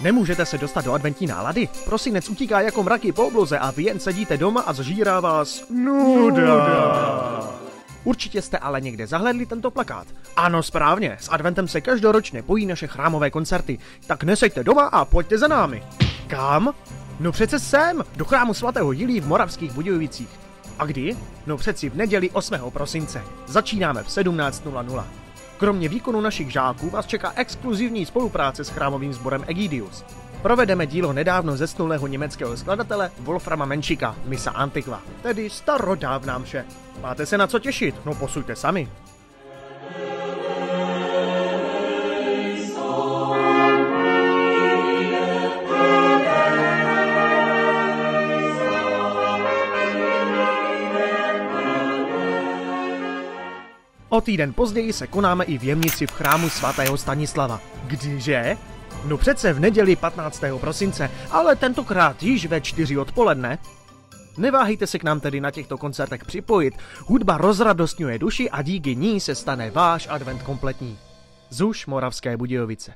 Nemůžete se dostat do adventní nálady? Prosinec utíká jako mraky po obloze a vy jen sedíte doma a zžírá vás nuda. Určitě jste ale někde zahlédli tento plakát. Ano, správně, s adventem se každoročně pojí naše chrámové koncerty. Tak neseďte doma a pojďte za námi. Kam? No přece sem, do chrámu svatého Jilí v Moravských Budějovicích. A kdy? No přeci v neděli 8. prosince. Začínáme v 17:00. Kromě výkonu našich žáků vás čeká exkluzivní spolupráce s chrámovým sborem Egidius. Provedeme dílo nedávno zesnulého německého skladatele Wolframa Menschika, Missa Antiqua, tedy starodávná mše. Máte se na co těšit? No posuďte sami. O týden později se konáme i v Jemnici v chrámu svatého Stanislava. Kdyže? No přece v neděli 15. prosince, ale tentokrát již ve 4 odpoledne. Neváhejte se k nám tedy na těchto koncertech připojit. Hudba rozradostňuje duši a díky ní se stane váš advent kompletní. Zuš Moravské Budějovice.